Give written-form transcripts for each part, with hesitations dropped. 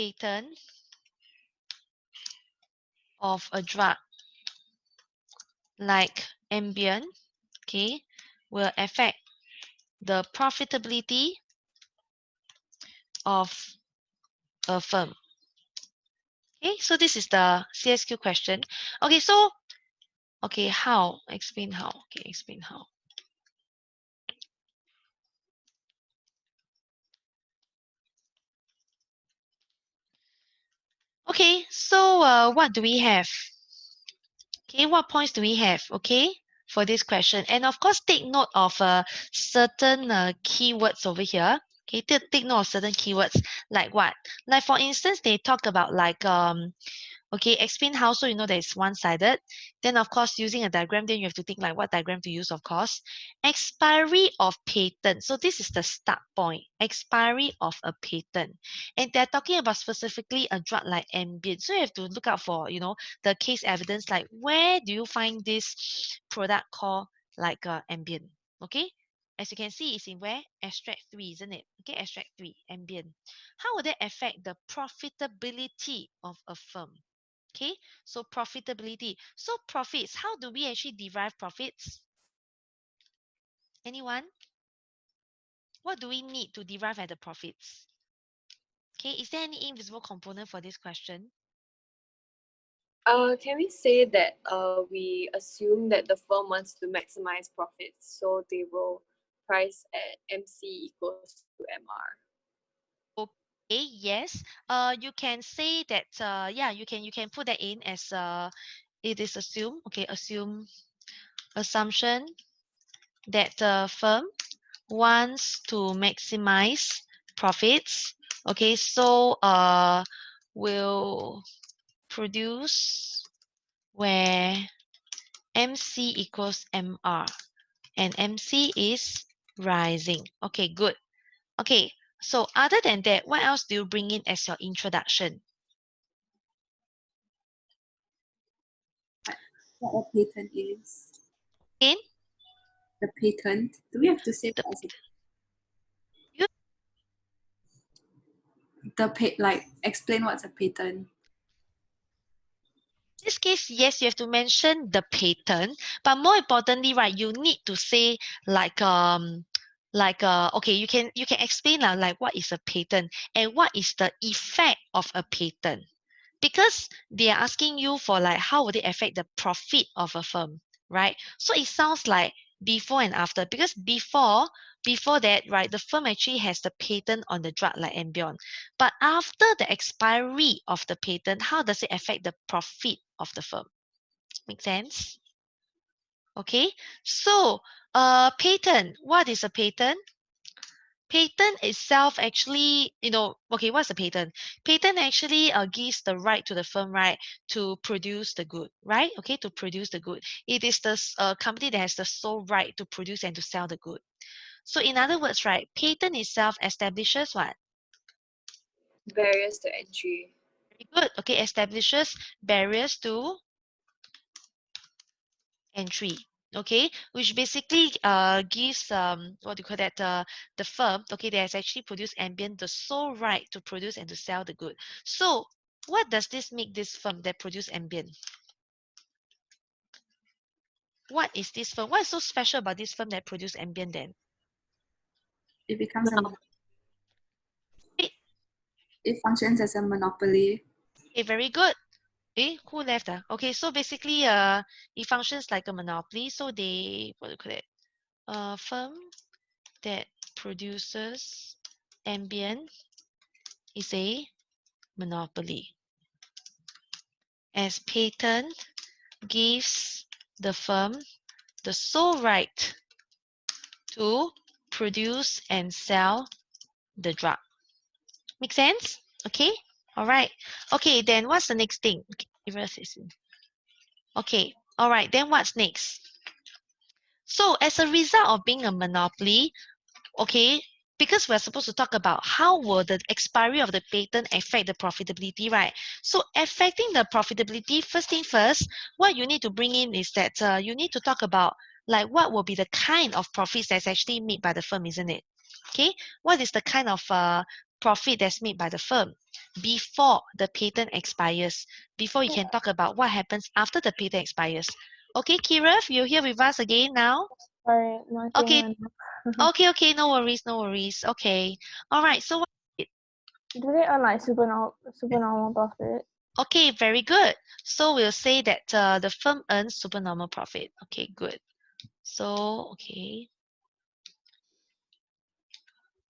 patent of a drug like Ambien, okay, will affect the profitability of a firm. Okay, so this is the CSQ question. Okay, so, okay, how? Explain how. Okay, explain how. Okay, so what do we have? Okay, what points do we have? Okay, for this question. And of course, take note of certain keywords over here. Okay, take note of certain keywords like what? Like for instance, they talk about like okay, explain how, so you know that it's one-sided. Then, of course, using a diagram, then you have to think like what diagram to use, of course. Expiry of patent. So this is the start point. Expiry of a patent. And they're talking about specifically a drug like Ambien. So you have to look out for, you know, the case evidence, like where do you find this product called like Ambien? Okay. As you can see, it's in where? Extract 3, isn't it? Okay, extract 3, Ambien. How would that affect the profitability of a firm? Okay, so profitability. So profits, how do we actually derive profits? Anyone? What do we need to derive at the profits? Okay, is there any invisible component for this question? Can we say that we assume that the firm wants to maximize profits, so they will price at MC equals to MR? Okay, yes. You can say that. Yeah, you can put that in as it is assumed. Okay, assumption that the firm wants to maximize profits. Okay, so will produce where MC equals MR and MC is rising. Okay, good. Okay, so other than that, what else do you bring in as your introduction? What a patent is. In The patent. Do we have to say the, what is it? you, Like explain what's a patent. in this case, yes, you have to mention the patent, but more importantly, right, you need to say like okay, you can explain like what is a patent and what is the effect of a patent, because they are asking you for like how would it affect the profit of a firm, right? So it sounds like before and after, because before that, right, the firm actually has the patent on the drug like Ambien, but after the expiry of the patent, how does it affect the profit of the firm? Make sense? Okay, so patent, what is a patent? Patent itself actually, okay, what's a patent? Patent actually gives the right to the firm, right, to produce the good, right? Okay, to produce the good. It is the company that has the sole right to produce and to sell the good. So in other words, right, patent itself establishes what? Barriers to entry. Very good. Okay, establishes barriers to entry. Okay, which basically gives what do you call that, the firm, okay, that has actually produced Ambien the sole right to produce and to sell the good. So what does this make this firm that produce Ambien? What is this firm? What is so special about this firm that produce Ambien then? It becomes it functions as a monopoly. Okay, very good. Who left? Okay, so basically it functions like a monopoly. So they, what do you call it? A firm that produces Ambien is a monopoly, as patent gives the firm the sole right to produce and sell the drug. Make sense? Okay, all right. Okay, then what's the next thing? Okay, all right, then what's next? So as a result of being a monopoly, okay, because we're supposed to talk about how will the expiry of the patent affect the profitability, right? So affecting the profitability, first thing first, what you need to bring in is that you need to talk about like what will be the kind of profits that's actually made by the firm, isn't it? Okay, what is the kind of profit that's made by the firm before the patent expires, before you can talk about what happens after the patent expires. Okay, Kira, you're here with us again now? Sorry, nothing. Okay, okay, no worries, no worries. Okay, all right, so Do they earn like supernormal profit? okay, very good. So we'll say that the firm earns supernormal profit. Okay, good. So, okay.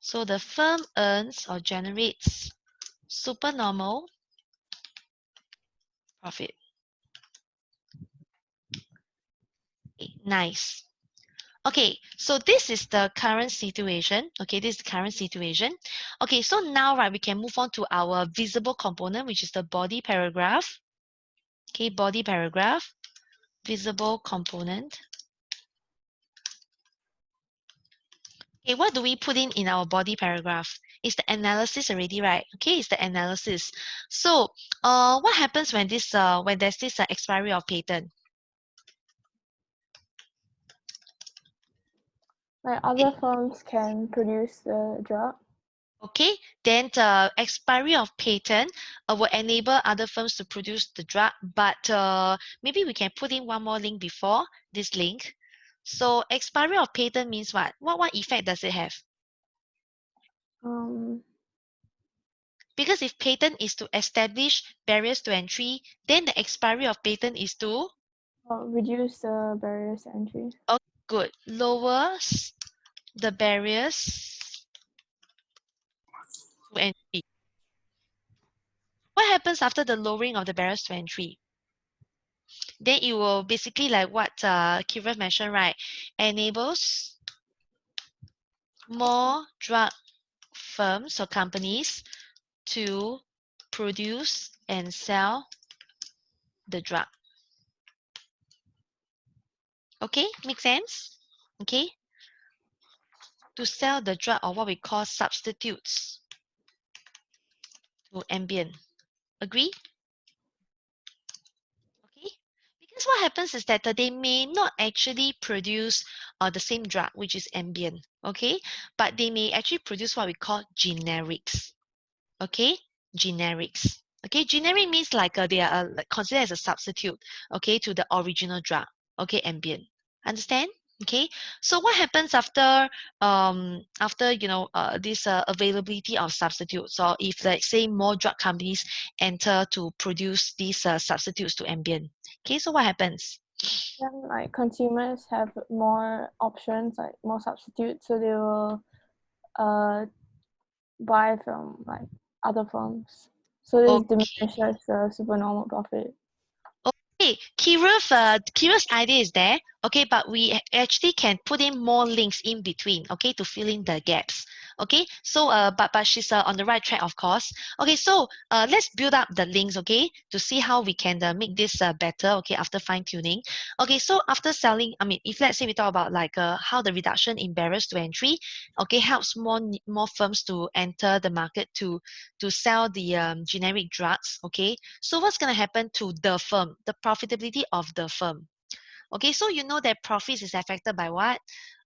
So the firm earns or generates supernormal profit. Okay, nice. Okay, so this is the current situation. Okay, this is the current situation. Okay, so now, right, we can move on to our visible component, which is the body paragraph. Okay, body paragraph, visible component. Okay, what do we put in our body paragraph? It's the analysis already, right? Okay, it's the analysis. So, what happens when there's this expiry of patent? Like other firms can produce the drug. Okay, then the expiry of patent will enable other firms to produce the drug, but maybe we can put in one more link before this link. So expiry of patent means what? What effect does it have? Because if patent is to establish barriers to entry, then the expiry of patent is to reduce the barriers to entry. good, lowers the barriers to entry. What happens after the lowering of the barriers to entry? Then it will basically like what Kira mentioned, right? Enables more drug firms or companies to produce and sell the drug. Okay, make sense? Okay, to sell the drug or what we call substitutes to ambient. Agree? Okay, because what happens is that they may not actually produce the same drug, which is ambient, okay, but they may actually produce what we call generics. Okay, generics. Okay, generic means like they are like considered as a substitute, okay, to the original drug. Okay, ambient. Understand? Okay, so what happens after this availability of substitutes, or if let's say more drug companies enter to produce these substitutes to ambient? Okay, so what happens? Then like consumers have more options, like more substitutes, so they will buy from like other firms. So this diminishes the supernormal profit. Okay, Kira's idea is there, okay, but we actually can put in more links in between, okay, to fill in the gaps. Okay, so but she's on the right track, of course. Okay, so let's build up the links, okay, to see how we can make this better, okay, after fine tuning. Okay, so after selling, I mean, if let's say we talk about like how the reduction in barriers to entry, okay, helps more firms to enter the market to sell the generic drugs, okay. So what's going to happen to the firm, the profitability of the firm? Okay, so you know that profits is affected by what?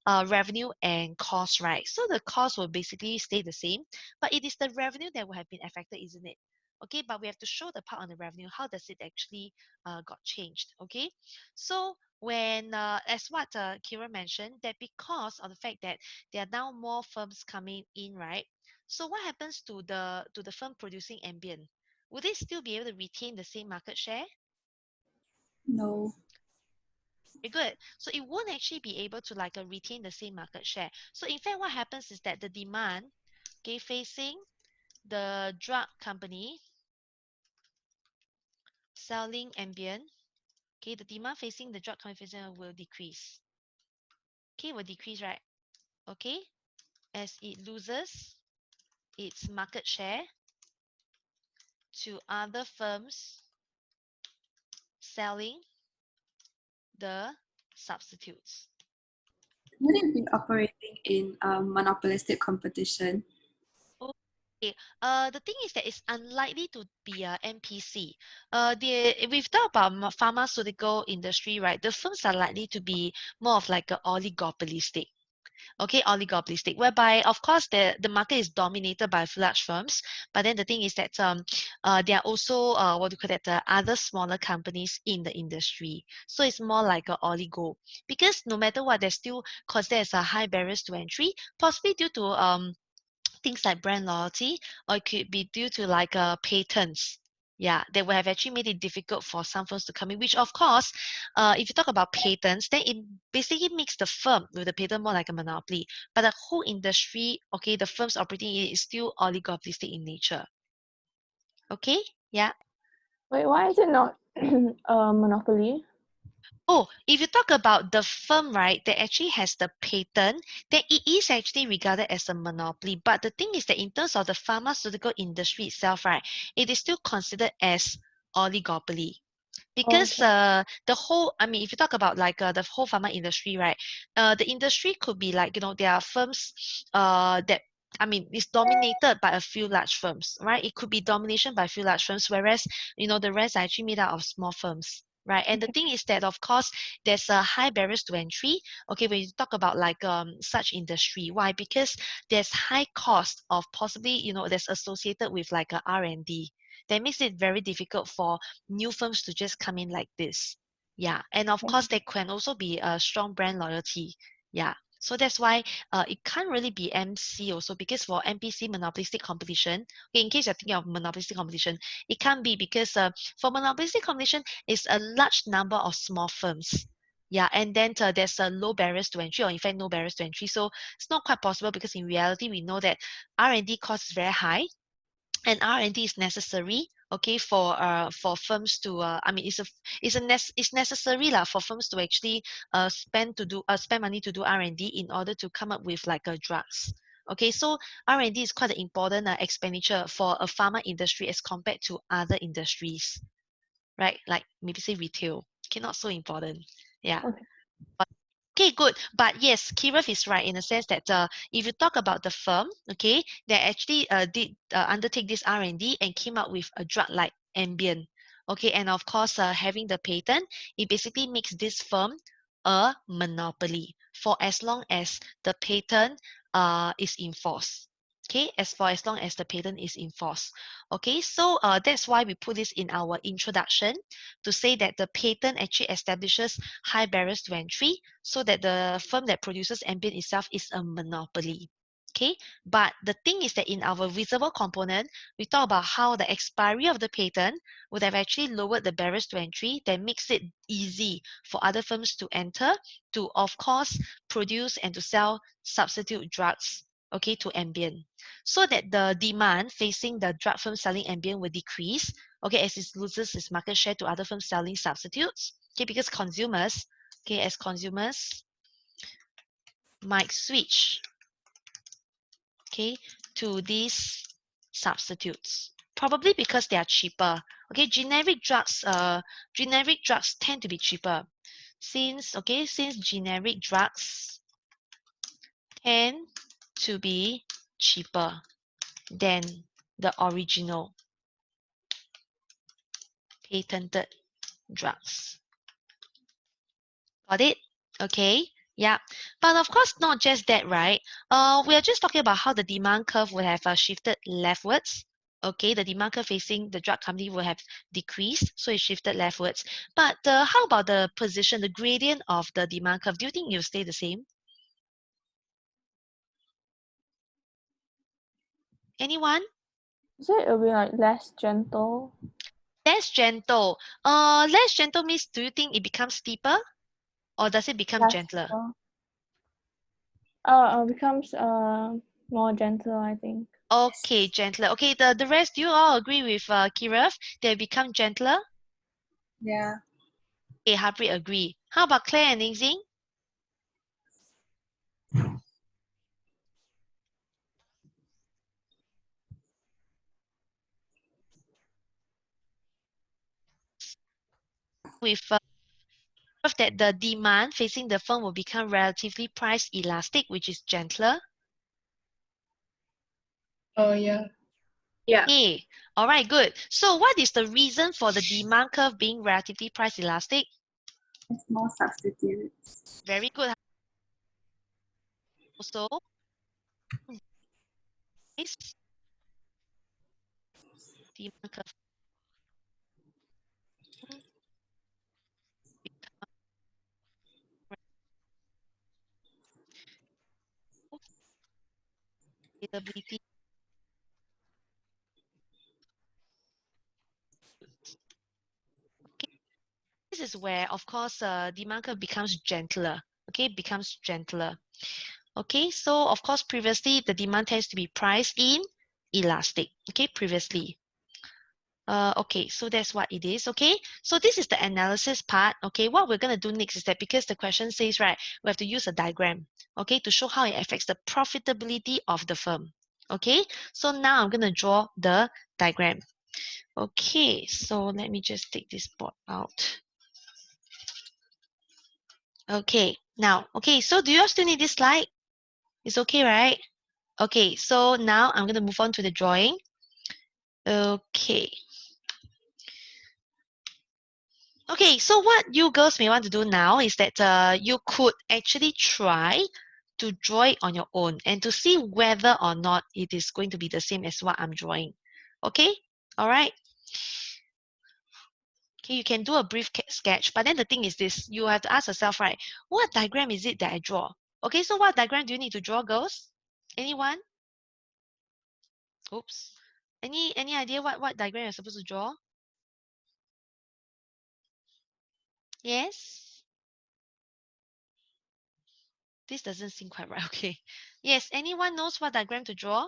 Revenue and cost, right? So the cost will basically stay the same, but it is the revenue that will have been affected, isn't it? Okay, but we have to show the part on the revenue. How does it actually got changed? Okay, so when as what Kira mentioned, that because of the fact that there are now more firms coming in, right? So what happens to the firm producing ambient? Would they still be able to retain the same market share? No. Very good. So it won't actually be able to like retain the same market share. So in fact, what happens is that the demand, okay, facing the drug company selling ambient, okay, the demand facing the drug company will decrease. Okay, will decrease, right? Okay, as it loses its market share to other firms selling the substitutes. Would it be operating in monopolistic competition? Okay. The thing is that it's unlikely to be a NPC. We've talked about pharmaceutical industry, right? The firms are likely to be more of like a oligopolistic. Okay, oligopolistic, whereby of course the market is dominated by large firms, but then the thing is that there are also what do you call that, other smaller companies in the industry. So it's more like a oligo, because no matter what, there's still, cause there's a high barriers to entry, possibly due to things like brand loyalty, or it could be due to like patents. Yeah, they will have actually made it difficult for some firms to come in, which of course, if you talk about patents, then it basically makes the firm with the patent more like a monopoly. But the whole industry, okay, the firms operating in it is still oligopolistic in nature. Okay, yeah. Wait, why is it not a monopoly? Oh, if you talk about the firm, right, that actually has the patent, then it is actually regarded as a monopoly. But the thing is that in terms of the pharmaceutical industry itself, right, it is still considered as oligopoly. Because Okay. the whole, I mean, if you talk about like the whole pharma industry, right, the industry could be like, there are firms that, I mean, it's dominated by a few large firms, right? It could be domination by a few large firms, whereas, the rest are actually made out of small firms. Right, and the thing is that of course there's a high barriers to entry. Okay, when you talk about like such industry, why? Because there's high cost of possibly that's associated with like a R&D that makes it very difficult for new firms to just come in like this. Yeah, and of course there can also be a strong brand loyalty. Yeah, so that's why it can't really be MC also, because for MPC monopolistic competition, okay, in case you're thinking of monopolistic competition, it can't be because for monopolistic competition, it's a large number of small firms. Yeah, and then there's a low barriers to entry, or in fact no barriers to entry. So it's not quite possible, because in reality we know that R&D cost is very high, and R&D is necessary, okay, for firms to I mean it's necessary lah for firms to actually spend money to do R&D in order to come up with like drugs. Okay, so R&D is quite an important expenditure for a pharma industry as compared to other industries, right? Like maybe say retail, okay, not so important. Yeah. Okay. Okay, good. But yes, Kirov is right in the sense that if you talk about the firm, okay, they actually did undertake this R&D and came up with a drug like Ambien. Okay, and of course, having the patent, it basically makes this firm a monopoly for as long as the patent is in force. Okay, as long as the patent is in force. Okay, so that's why we put this in our introduction to say that the patent actually establishes high barriers to entry, so that the firm that produces Ambient itself is a monopoly. Okay, but the thing is that in our visible component, we talk about how the expiry of the patent would have actually lowered the barriers to entry that makes it easy for other firms to enter, to of course produce and to sell substitute drugs, okay, to Ambient, so that the demand facing the drug firm selling Ambient will decrease, okay, as it loses its market share to other firms selling substitutes, okay, because consumers, okay, as consumers might switch, okay, to these substitutes, probably because they are cheaper. Okay, generic drugs tend to be cheaper, since generic drugs tend to be cheaper than the original patented drugs. Got it? Okay. Yeah. But of course, not just that, right? We are just talking about how the demand curve would have shifted leftwards. Okay, the demand curve facing the drug company will have decreased, so it shifted leftwards. But how about the position, the gradient of the demand curve? Do you think it will stay the same? Anyone? So it'll be like less gentle. Less gentle. Less gentle means, do you think it becomes steeper, or does it become gentler? Becomes more gentle, I think. Okay, gentler. Okay, the rest, do you all agree with Kirav? They become gentler? Yeah. Okay, Harpreet agree. How about Claire and Ningxing? With that the demand facing the firm will become relatively price elastic, which is gentler. Oh, yeah. Yeah. Okay, all right, good. So what is the reason for the demand curve being relatively price elastic? It's more substitutes. Very good. Also, this demand curve availability. Okay, this is where, of course, demand curve becomes gentler. Okay, becomes gentler. Okay, so of course, previously the demand tends to be priced in elastic. Okay, previously. Okay, so that's what it is. Okay, so this is the analysis part. Okay, what we're going to do next is that because the question says, right, we have to use a diagram, okay, to show how it affects the profitability of the firm. Okay, so now I'm going to draw the diagram. Okay, so let me just take this board out. Okay, now, okay, so do you all still need this slide? It's okay, right? Okay, so now I'm going to move on to the drawing. Okay. Okay, so what you girls may want to do now is that you could actually try to draw it on your own and to see whether or not it is going to be the same as what I'm drawing. Okay? All right. Okay, you can do a brief sketch, but then the thing is this, you have to ask yourself, right, what diagram is it that I draw? Okay, so what diagram do you need to draw, girls? Anyone? Oops. Any idea what diagram you're supposed to draw? Yes? This doesn't seem quite right. Okay. Yes, anyone knows what diagram to draw?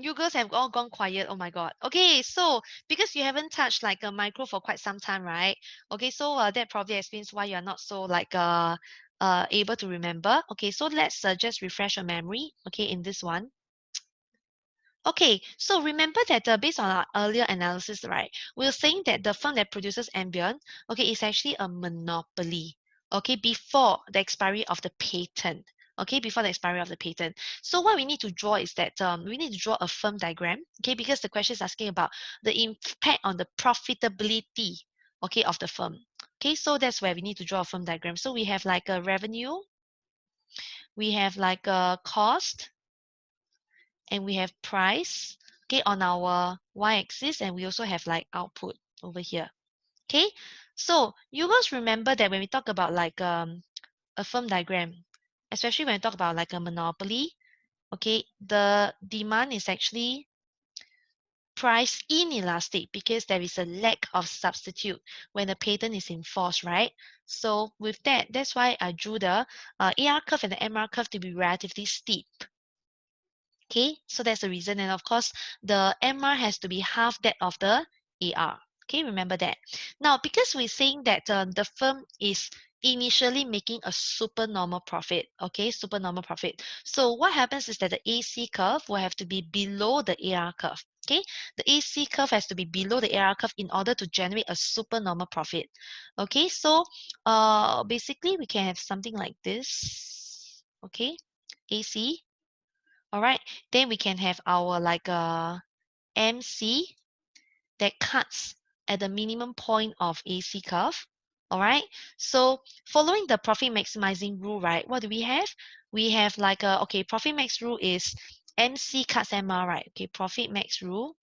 You girls have all gone quiet. Oh my god. Okay, so because you haven't touched like a micro for quite some time, right? Okay, so that probably explains why you're not so like able to remember. Okay, so let's just refresh your memory. Okay, in this one. Okay, so remember that based on our earlier analysis, right, we were saying that the firm that produces Ambient, okay, is actually a monopoly, okay, before the expiry of the patent, okay, before the expiry of the patent. So what we need to draw is that we need to draw a firm diagram, okay, because the question is asking about the impact on the profitability, okay, of the firm. Okay, so that's where we need to draw a firm diagram. So we have like a revenue, we have like a cost, and we have price, okay, on our y-axis, and we also have like output over here. Okay, so you guys remember that when we talk about like a firm diagram, especially when we talk about like a monopoly, okay, the demand is actually price inelastic because there is a lack of substitute when the patent is in force, right? So with that, that's why I drew the AR curve and the MR curve to be relatively steep. Okay, so that's the reason. And of course, the MR has to be half that of the AR. Okay, remember that. Now, because we're saying that the firm is initially making a supernormal profit, okay, supernormal profit. So what happens is that the AC curve will have to be below the AR curve. Okay, the AC curve has to be below the AR curve in order to generate a supernormal profit. Okay, so basically we can have something like this. Okay, AC. All right, then we can have our like MC that cuts at the minimum point of AC curve. All right, so following the profit maximizing rule, right, what do we have? We have like a, okay, profit max rule is MC cuts MR, right? Okay, profit max rule.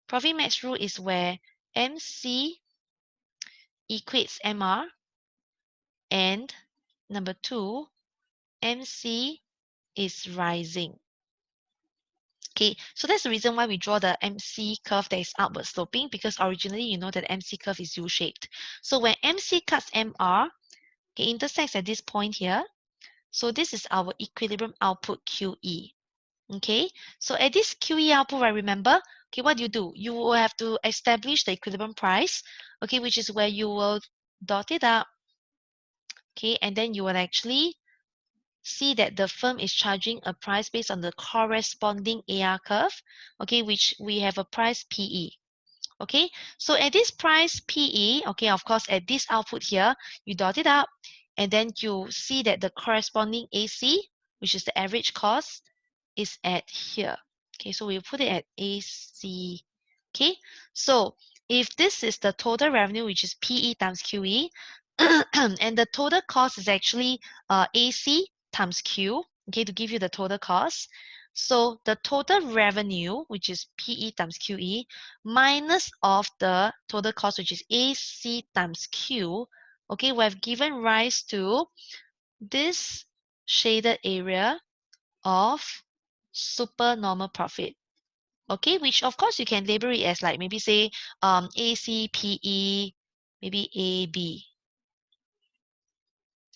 Profit max rule is where MC equates MR, and number two, MC is rising. Okay, so that's the reason why we draw the MC curve that is outward sloping, because originally you know that MC curve is U-shaped. So when MC cuts MR, okay, intersects at this point here. So this is our equilibrium output QE. Okay, so at this QE output, right, remember, okay, what do? You will have to establish the equilibrium price, okay, which is where you will dot it up, okay, and then you will actually see that the firm is charging a price based on the corresponding AR curve, okay, which we have a price PE. Okay, so at this price PE, okay, of course, at this output here, you dot it up, and then you see that the corresponding AC, which is the average cost, is at here. Okay, so we put it at AC. Okay, so if this is the total revenue, which is PE times QE, and the total cost is actually AC times Q, okay, to give you the total cost. So the total revenue, which is PE times QE, minus of the total cost, which is AC times Q, okay, we have given rise to this shaded area of supernormal profit. Okay, which of course you can label it as like maybe say ACPE, maybe AB.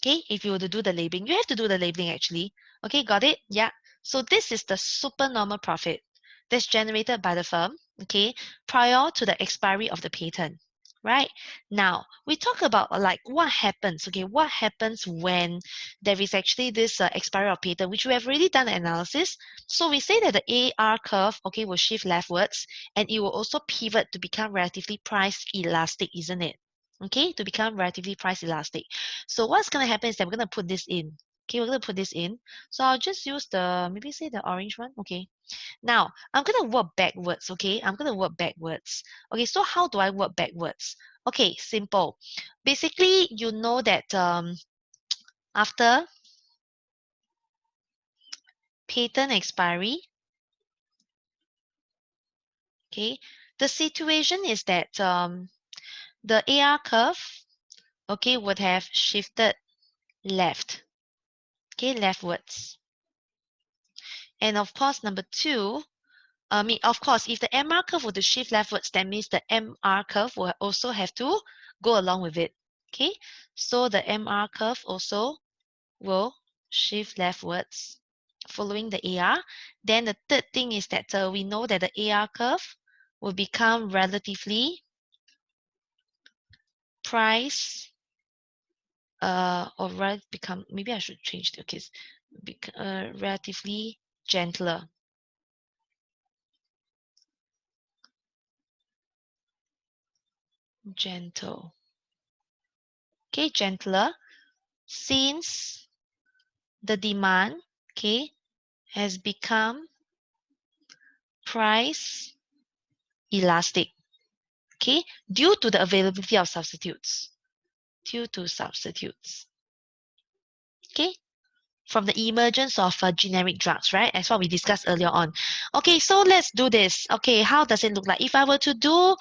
Okay, if you were to do the labeling, you have to do the labeling actually. Okay, got it? Yeah. So this is the supernormal profit that's generated by the firm, okay, prior to the expiry of the patent. Right now, we talk about like what happens. Okay, what happens when there is actually this expiry of patent, which we have already done an analysis. So we say that the AR curve, okay, will shift leftwards, and it will also pivot to become relatively price elastic, isn't it? Okay, to become relatively price elastic. So what's going to happen is that we're going to put this in. Okay, we're going to put this in. So I'll just use the, maybe say the orange one. Okay. Now, I'm going to work backwards. Okay, I'm going to work backwards. Okay, so how do I work backwards? Okay, simple. Basically, you know that after patent expiry, okay, the situation is that the AR curve, okay, would have shifted left. Okay, leftwards. And of course, number two, of course, if the MR curve were to shift leftwards, that means the MR curve will also have to go along with it. Okay, so the MR curve also will shift leftwards following the AR. Then the third thing is that we know that the AR curve will become relatively price or become, maybe I should change the case, relatively gentler. Gentle. Okay, gentler, since the demand, okay, has become price elastic, okay, due to the availability of substitutes. Due to substitutes. Okay, from the emergence of generic drugs, right? As what we discussed earlier on. Okay, so let's do this. Okay, how does it look like? If I were to do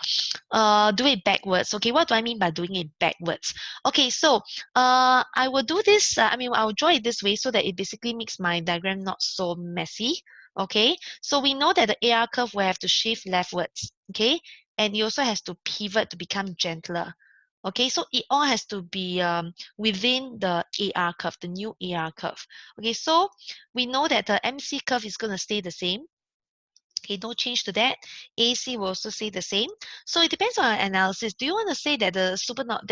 it backwards, okay, what do I mean by doing it backwards? Okay, so I will do this, I'll draw it this way so that it basically makes my diagram not so messy. Okay, so we know that the AR curve will have to shift leftwards, okay, and it also has to pivot to become gentler. Okay, so it all has to be within the AR curve, the new AR curve. Okay, so we know that the MC curve is going to stay the same. Okay, no change to that. AC will also stay the same. So it depends on our analysis. Do you want to say that there's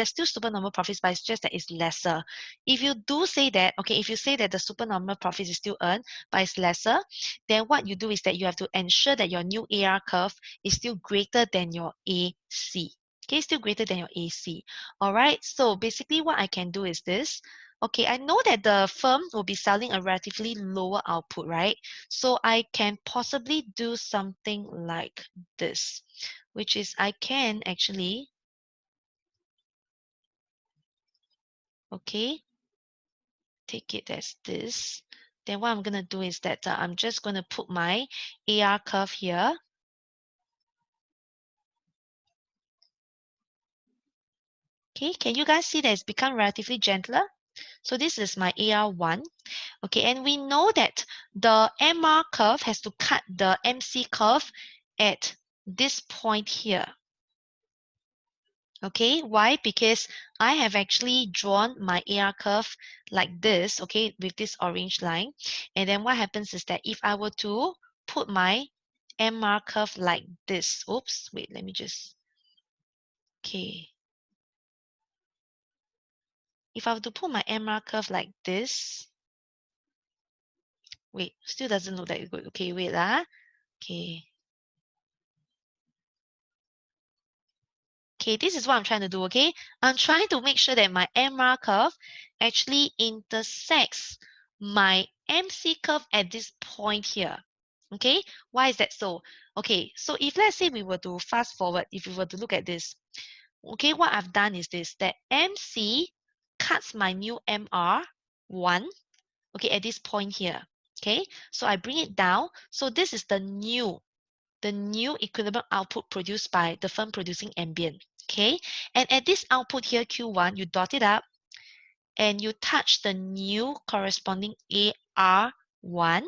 still supernormal profits, but it's just that it's lesser? If you do say that, okay, if you say that the supernormal profits is still earned, but it's lesser, then what you do is that you have to ensure that your new AR curve is still greater than your AC. Okay, still greater than your AC. All right, so basically what I can do is this. Okay, I know that the firm will be selling a relatively lower output, right? So I can possibly do something like this, which is I can actually, okay, take it as this. Then what I'm going to do is that I'm just going to put my AR curve here. Okay, can you guys see that it's become relatively gentler? So this is my AR1. Okay, and we know that the MR curve has to cut the MC curve at this point here. Okay, why? Because I have actually drawn my AR curve like this, okay, with this orange line. And then what happens is that if I were to put my MR curve like this, oops, wait, let me just, okay. If I were to put my MR curve like this, wait, still doesn't look that good. Okay, wait, okay. Okay, this is what I'm trying to do, okay? I'm trying to make sure that my MR curve actually intersects my MC curve at this point here. Okay, why is that so? Okay, so if let's say we were to fast forward, if we were to look at this, okay, what I've done is this, that MC cuts my new MR1, okay, at this point here. Okay, so I bring it down. So this is the new equilibrium output produced by the firm producing ambient. Okay, and at this output here, Q1, you dot it up and you touch the new corresponding AR1,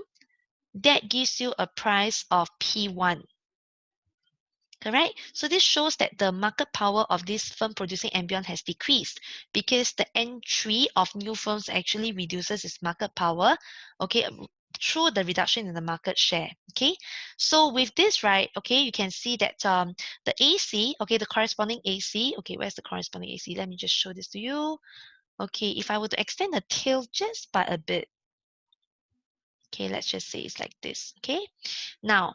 that gives you a price of P1. Correct? So this shows that the market power of this firm producing ambient has decreased because the entry of new firms actually reduces its market power, okay, through the reduction in the market share. Okay, so with this, right, okay, you can see that the AC, okay, the corresponding AC, okay, where's the corresponding AC? Let me just show this to you. Okay, if I were to extend the tail just by a bit, okay, let's just say it's like this. Okay, now,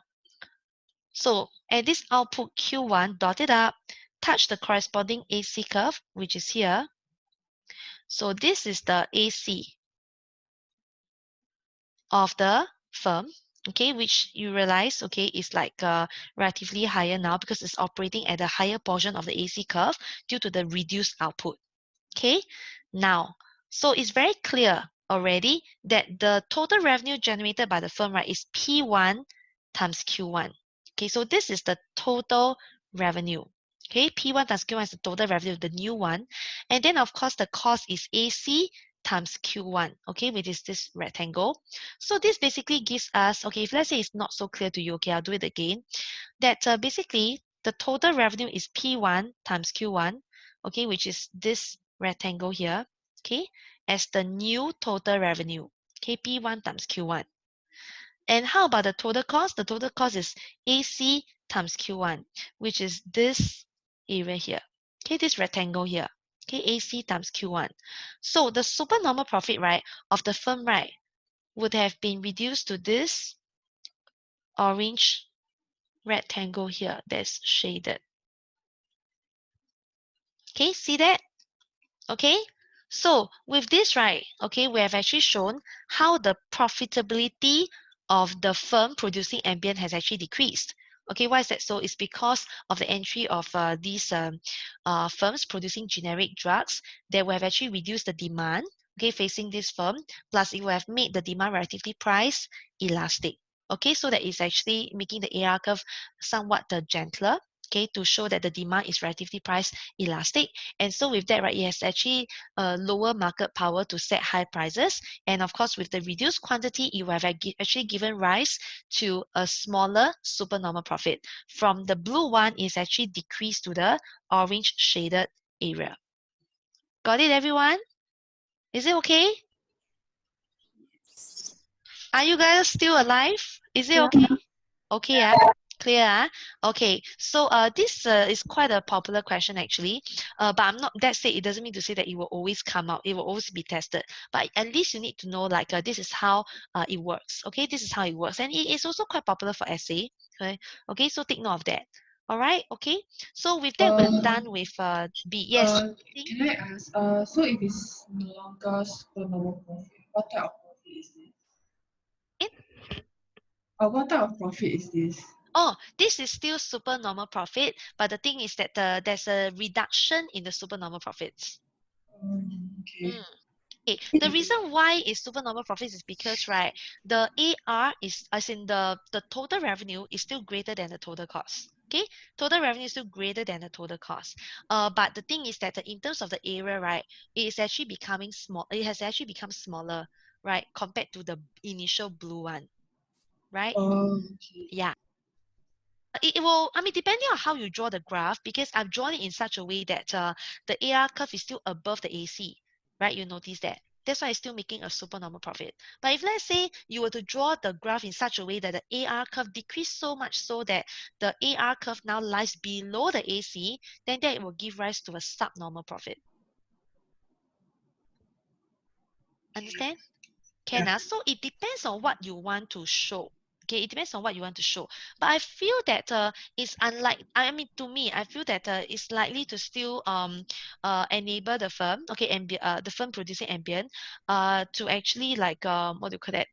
so at this output Q1, dot it up, touch the corresponding AC curve, which is here. So this is the AC of the firm, okay, which you realize, okay, is like relatively higher now because it's operating at a higher portion of the AC curve due to the reduced output. Okay, now, so it's very clear already that the total revenue generated by the firm, right, is P1 times Q1. Okay, so this is the total revenue. Okay, P1 times Q1 is the total revenue of the new one. And then, of course, the cost is AC times Q1, okay, which is this rectangle. So this basically gives us, okay, if let's say it's not so clear to you, okay, I'll do it again, that basically the total revenue is P1 times Q1, okay, which is this rectangle here, okay, as the new total revenue, okay, P1 times Q1. And how about the total cost? The total cost is AC times Q1, which is this area here, okay, this rectangle here, okay, AC times Q1. So the supernormal profit, right, of the firm, right, would have been reduced to this orange rectangle here that's shaded. Okay, see that? Okay, so with this, right, okay, we have actually shown how the profitability of the firm producing ambient has actually decreased. Okay, why is that so? It's because of the entry of these firms producing generic drugs that will have actually reduced the demand, okay, facing this firm, plus it will have made the demand relatively price elastic. Okay, so that is actually making the AR curve somewhat gentler, okay, to show that the demand is relatively price elastic. And so with that, right, it has actually lower market power to set high prices. And of course, with the reduced quantity, it will have actually given rise to a smaller supernormal profit. From the blue one is actually decreased to the orange shaded area. Got it, everyone? Is it okay? Are you guys still alive? Is it okay? Okay, clear, okay. So this is quite a popular question actually. But I'm not, that said, it doesn't mean to say that it will always come out. It will always be tested. But at least you need to know like this is how it works. Okay, this is how it works, and it is also quite popular for essay. Okay, okay. So take note of that. All right. Okay. So with that, we're done with B. Yes. Can I ask, so if it's no longer supernormal profit, what type of profit is this? What type of profit is this? Oh, this is still supernormal profit, but the thing is that there's a reduction in the supernormal profits. Okay. Okay, the reason why it's supernormal profits is because, right, the AR is, as in the total revenue is still greater than the total cost. Okay, total revenue is still greater than the total cost. But the thing is that in terms of the area, right, it is actually becoming small. It has actually become smaller, right, compared to the initial blue one, right? Okay. Yeah. It will, I mean, depending on how you draw the graph, because I've drawn it in such a way that the AR curve is still above the AC, right? You notice that. That's why it's still making a supernormal profit. But if let's say you were to draw the graph in such a way that the AR curve decreased so much so that the AR curve now lies below the AC, then that will give rise to a subnormal profit. Understand? Can Yeah. So it depends on what you want to show. Okay, it depends on what you want to show. But I feel that it's unlike, I mean, to me, I feel that it's likely to still enable the firm, okay, the firm producing ambient, to actually like what do you call that,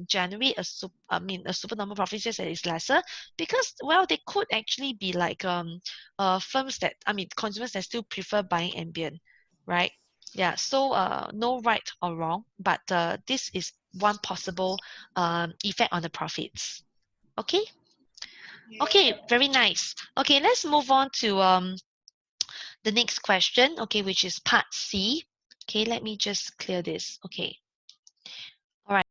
generate a supernormal profit just that is lesser, because well, they could actually be like firms that, I mean, consumers that still prefer buying ambient, right? Yeah, so no right or wrong, but this is one possible effect on the profits. Okay? Okay, very nice. Okay, let's move on to the next question, okay, which is part C. Okay, let me just clear this. Okay.